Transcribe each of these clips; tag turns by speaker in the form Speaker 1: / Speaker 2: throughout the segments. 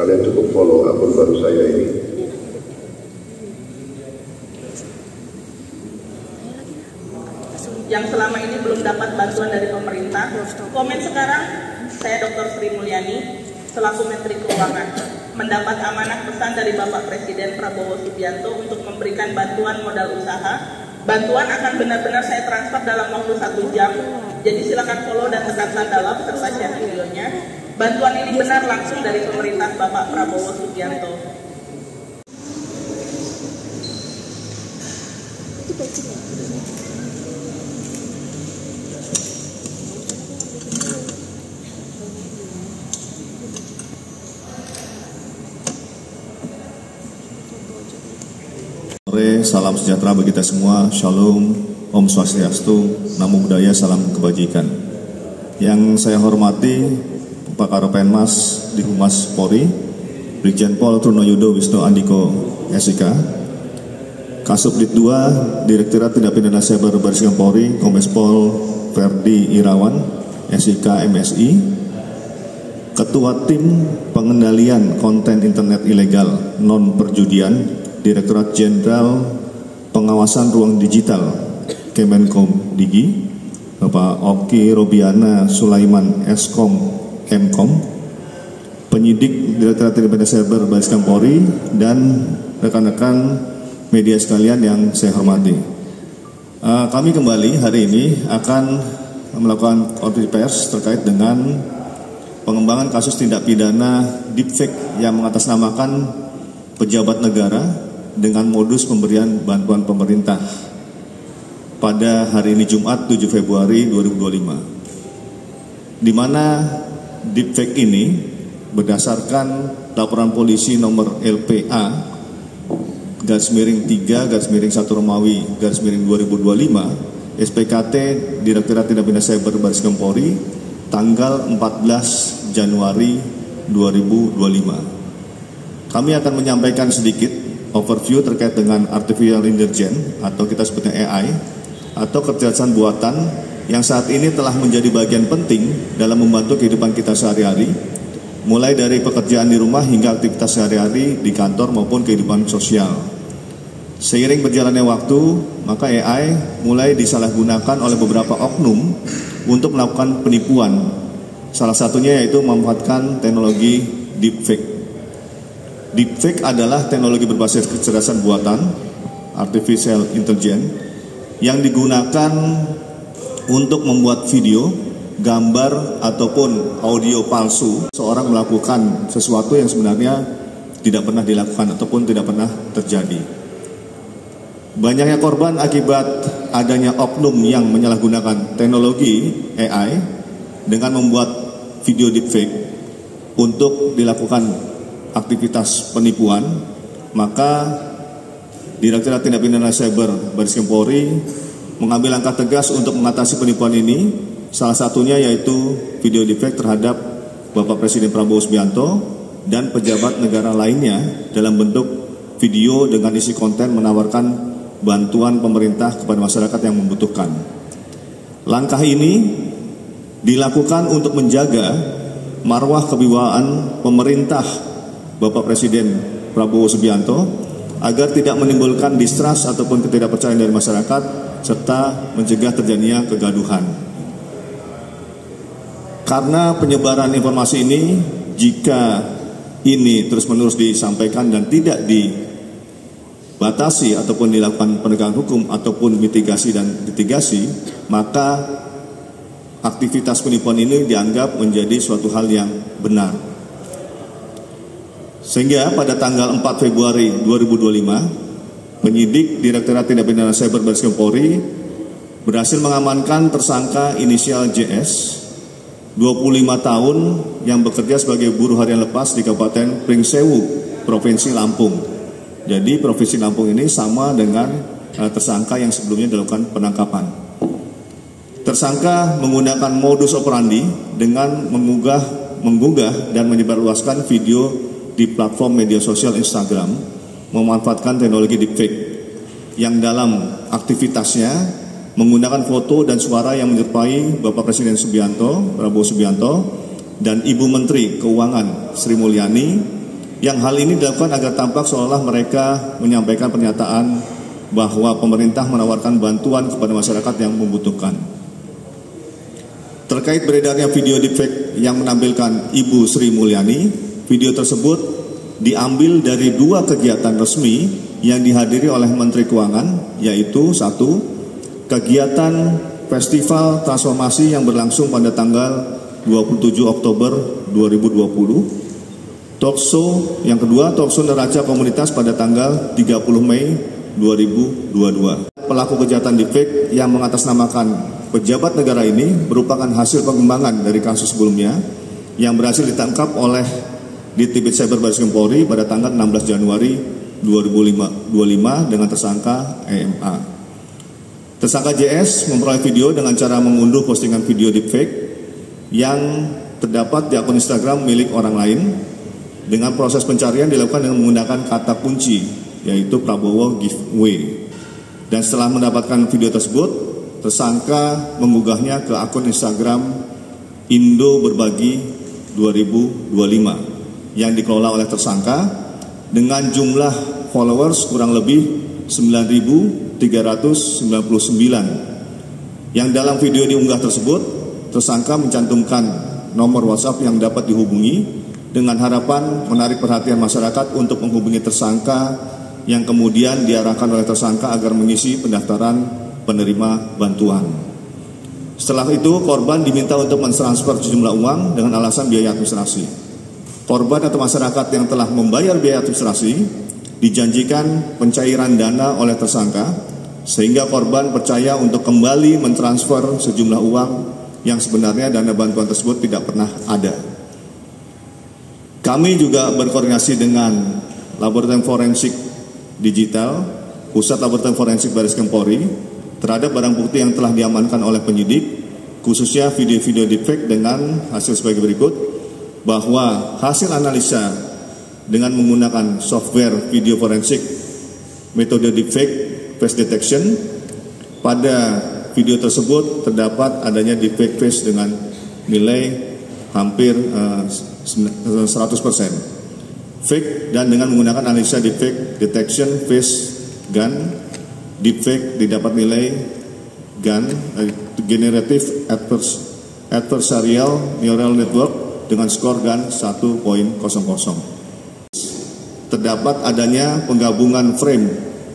Speaker 1: Kalian cukup follow akun baru saya ini.
Speaker 2: Yang selama ini belum dapat bantuan dari pemerintah. Komen sekarang, saya Dr. Sri Mulyani, selaku Menteri Keuangan, mendapat amanah pesan dari Bapak Presiden Prabowo Subianto untuk memberikan bantuan modal usaha. Bantuan akan benar-benar saya transfer dalam waktu 1 jam. Jadi silakan follow dan tekan tanda like serta share videonya. Bantuan ini benar langsung dari pemerintah Bapak Prabowo Subianto.
Speaker 3: Salam sejahtera bagi kita semua, Shalom, Om Swastiastu, Namo Buddhaya, salam kebajikan. Yang saya hormati Pak Karopenmas di Humas Polri, Brigjen Pol Trunoyudo Wisnu Andiko SIK, Kasubdit 2 Direktorat Tindak Pidana Cyber Baris Krim Polri, Kombes Pol Ferdi Irawan SIK MSI, Ketua Tim Pengendalian Konten Internet Ilegal Non Perjudian Direktorat Jenderal Pengawasan Ruang Digital Kemenkom Digi, Bapak Oki Robiana Sulaiman Eskom Mkom, penyidik Direktorat Tindak Pidana Cyber Baris Krim Polri, dan rekan-rekan media sekalian yang saya hormati. Kami kembali hari ini akan melakukan konferensi pers terkait dengan pengembangan kasus tindak pidana deepfake yang mengatasnamakan pejabat negara dengan modus pemberian bantuan pemerintah pada hari ini Jumat 7 Februari 2025, di mana deepfake ini berdasarkan laporan polisi nomor LPA /3/1 Romawi /2025 SPKT Direktorat Tindak Pidana Cyber Baris Krim Polri tanggal 14 Januari 2025. Kami akan menyampaikan sedikit overview terkait dengan artificial intelligence atau kita sebutnya AI atau kecerdasan buatan yang saat ini telah menjadi bagian penting dalam membantu kehidupan kita sehari-hari, mulai dari pekerjaan di rumah hingga aktivitas sehari-hari di kantor maupun kehidupan sosial. Seiring berjalannya waktu, maka AI mulai disalahgunakan oleh beberapa oknum untuk melakukan penipuan. Salah satunya yaitu memanfaatkan teknologi deepfake. Deepfake adalah teknologi berbasis kecerdasan buatan, artificial intelligence, yang digunakan untuk membuat video, gambar, ataupun audio palsu seorang melakukan sesuatu yang sebenarnya tidak pernah dilakukan ataupun tidak pernah terjadi. Banyaknya korban akibat adanya oknum yang menyalahgunakan teknologi AI dengan membuat video deepfake untuk dilakukan aktivitas penipuan, maka Direktorat Tindak Pidana Cyber Baris Krim Polri mengambil langkah tegas untuk mengatasi penipuan ini. Salah satunya yaitu video deepfake terhadap Bapak Presiden Prabowo Subianto dan pejabat negara lainnya dalam bentuk video dengan isi konten menawarkan bantuan pemerintah kepada masyarakat yang membutuhkan. Langkah ini dilakukan untuk menjaga marwah kewibawaan pemerintah Bapak Presiden Prabowo Subianto agar tidak menimbulkan distrust ataupun ketidakpercayaan dari masyarakat serta mencegah terjadinya kegaduhan. Karena penyebaran informasi ini, jika ini terus-menerus disampaikan dan tidak dibatasi ataupun dilakukan penegakan hukum ataupun mitigasi dan litigasi, maka aktivitas penipuan ini dianggap menjadi suatu hal yang benar. Sehingga pada tanggal 4 Februari 2025, penyidik Direktorat Tindak Pidana Cyber Baris Krim Polri berhasil mengamankan tersangka inisial JS, 25 tahun, yang bekerja sebagai buruh harian lepas di Kabupaten Pringsewu, Provinsi Lampung. Jadi Provinsi Lampung ini sama dengan tersangka yang sebelumnya dilakukan penangkapan. Tersangka menggunakan modus operandi dengan menggugah dan menyebarluaskan video di platform media sosial Instagram, memanfaatkan teknologi deepfake yang dalam aktivitasnya menggunakan foto dan suara yang menyerupai Bapak Presiden Prabowo Subianto dan Ibu Menteri Keuangan Sri Mulyani Yang hal ini dilakukan agar tampak seolah mereka menyampaikan pernyataan bahwa pemerintah menawarkan bantuan kepada masyarakat yang membutuhkan. Terkait beredarnya video deepfake yang menampilkan Ibu Sri Mulyani, video tersebut diambil dari 2 kegiatan resmi yang dihadiri oleh Menteri Keuangan, yaitu 1. Kegiatan Festival Transformasi yang berlangsung pada tanggal 27 Oktober 2020. Talkshow yang kedua, Talkshow Neraca Komunitas pada tanggal 30 Mei 2022. Pelaku kejahatan deepfake yang mengatasnamakan pejabat negara ini merupakan hasil pengembangan dari kasus sebelumnya yang berhasil ditangkap oleh Ditbid Cyber Baris Krim Polri pada tanggal 16 Januari 2025 dengan tersangka EMA. Tersangka JS memperoleh video dengan cara mengunduh postingan video deepfake yang terdapat di akun Instagram milik orang lain. Dengan proses pencarian dilakukan dengan menggunakan kata kunci, yaitu Prabowo giveaway. Dan setelah mendapatkan video tersebut, tersangka menggugahnya ke akun Instagram Indo Berbagi 2025 yang dikelola oleh tersangka dengan jumlah followers kurang lebih 9.399. Yang dalam video diunggah tersebut, tersangka mencantumkan nomor WhatsApp yang dapat dihubungi dengan harapan menarik perhatian masyarakat untuk menghubungi tersangka yang kemudian diarahkan oleh tersangka agar mengisi pendaftaran penerima bantuan. Setelah itu, korban diminta untuk mentransfer sejumlah uang dengan alasan biaya administrasi. Korban atau masyarakat yang telah membayar biaya administrasi dijanjikan pencairan dana oleh tersangka, sehingga korban percaya untuk kembali mentransfer sejumlah uang yang sebenarnya dana bantuan tersebut tidak pernah ada. Kami juga berkoordinasi dengan Laboratorium Forensik Digital, Pusat Laboratorium Forensik Baris Krim Polri, terhadap barang bukti yang telah diamankan oleh penyidik, khususnya video-video deepfake dengan hasil sebagai berikut, bahwa hasil analisa dengan menggunakan software video forensik metode deepfake face detection, pada video tersebut terdapat adanya deepfake face dengan nilai hampir 100%. Fake dan dengan menggunakan analisa deepfake detection face gun, deepfake didapat nilai gun generative adversarial neural network dengan skor gun 1.00. Terdapat adanya penggabungan frame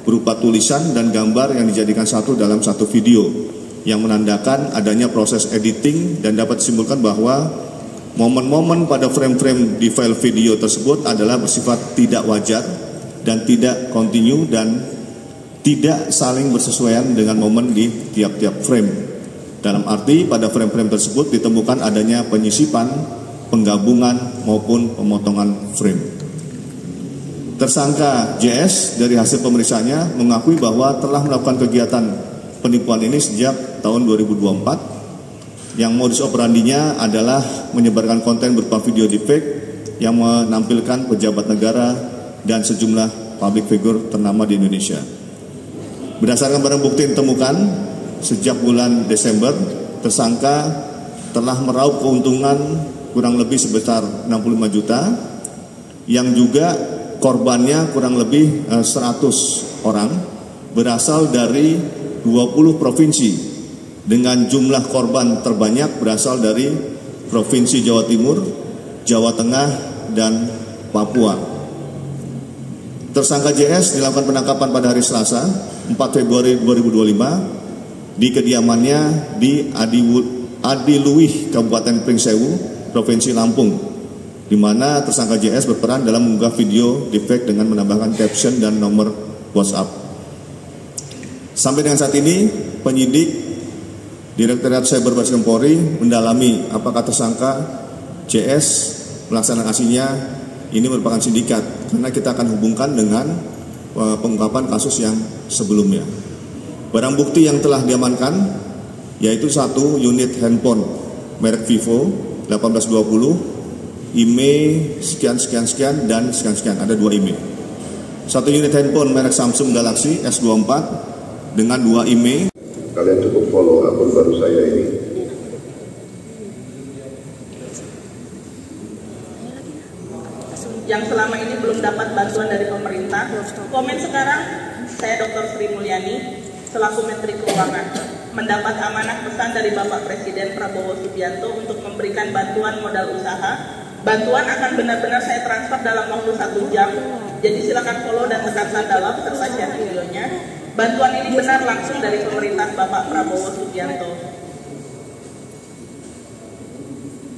Speaker 3: berupa tulisan dan gambar yang dijadikan satu dalam satu video yang menandakan adanya proses editing, dan dapat disimpulkan bahwa momen-momen pada frame-frame di file video tersebut adalah bersifat tidak wajar dan tidak kontinu dan tidak saling bersesuaian dengan momen di tiap-tiap frame. Dalam arti pada frame-frame tersebut ditemukan adanya penyisipan, penggabungan maupun pemotongan frame. Tersangka JS dari hasil pemeriksaannya mengakui bahwa telah melakukan kegiatan penipuan ini sejak tahun 2024. Yang modus operandinya adalah menyebarkan konten berupa video deepfake yang menampilkan pejabat negara dan sejumlah public figure ternama di Indonesia. Berdasarkan barang bukti yang ditemukan, sejak bulan Desember, tersangka telah meraup keuntungan kurang lebih sebesar 65 juta, yang juga korbannya kurang lebih 100 orang, berasal dari 20 provinsi. Dengan jumlah korban terbanyak berasal dari Provinsi Jawa Timur, Jawa Tengah, dan Papua. Tersangka JS dilakukan penangkapan pada hari Selasa, 4 Februari 2025 di kediamannya di Adiluwih, Kabupaten Pringsewu, Provinsi Lampung, di mana tersangka JS berperan dalam mengunggah video deepfake dengan menambahkan caption dan nomor WhatsApp. Sampai dengan saat ini, penyidik Direktorat Cyber Baris Krim Polri mendalami apakah tersangka JS pelaksanaan aksinya ini merupakan sindikat, karena kita akan hubungkan dengan pengungkapan kasus yang sebelumnya. Barang bukti yang telah diamankan yaitu 1 unit handphone merek Vivo 1820, IMEI sekian dan sekian, ada 2 IMEI. 1 unit handphone merek Samsung Galaxy S24 dengan 2 IMEI.
Speaker 1: Kalian cukup follow akun baru saya ini.
Speaker 2: yang selama ini belum dapat bantuan dari pemerintah. Komen sekarang, saya Dr. Sri Mulyani, selaku Menteri Keuangan, mendapat amanah pesan dari Bapak Presiden Prabowo Subianto untuk memberikan bantuan modal usaha. Bantuan akan benar-benar saya transfer dalam waktu 1 jam, jadi silakan follow dan tekan tanda like serta share videonya. Bantuan ini benar langsung dari pemerintah Bapak Prabowo Subianto.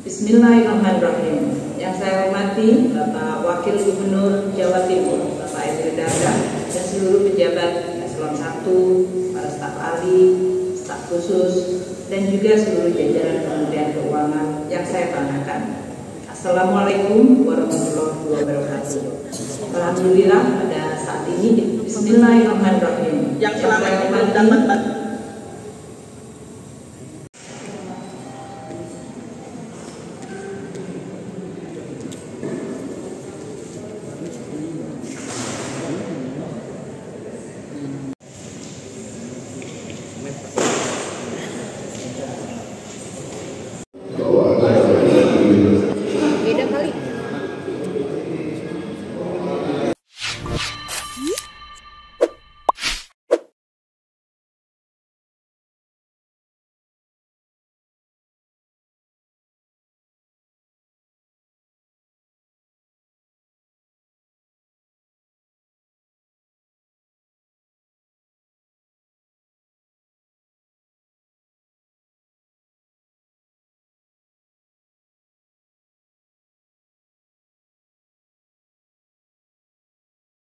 Speaker 4: Bismillahirrahmanirrahim. Yang saya hormati Bapak Wakil Gubernur Jawa Timur, Bapak Emil Dardak, dan seluruh pejabat Eselon 1, para staf ahli, staf khusus, dan juga seluruh jajaran Kementerian Keuangan yang saya banggakan. Assalamualaikum warahmatullahi wabarakatuh. Alhamdulillah pada saat ini Bismillahirrahmanirrahim.
Speaker 2: Yang selama ini belum dapat bantuan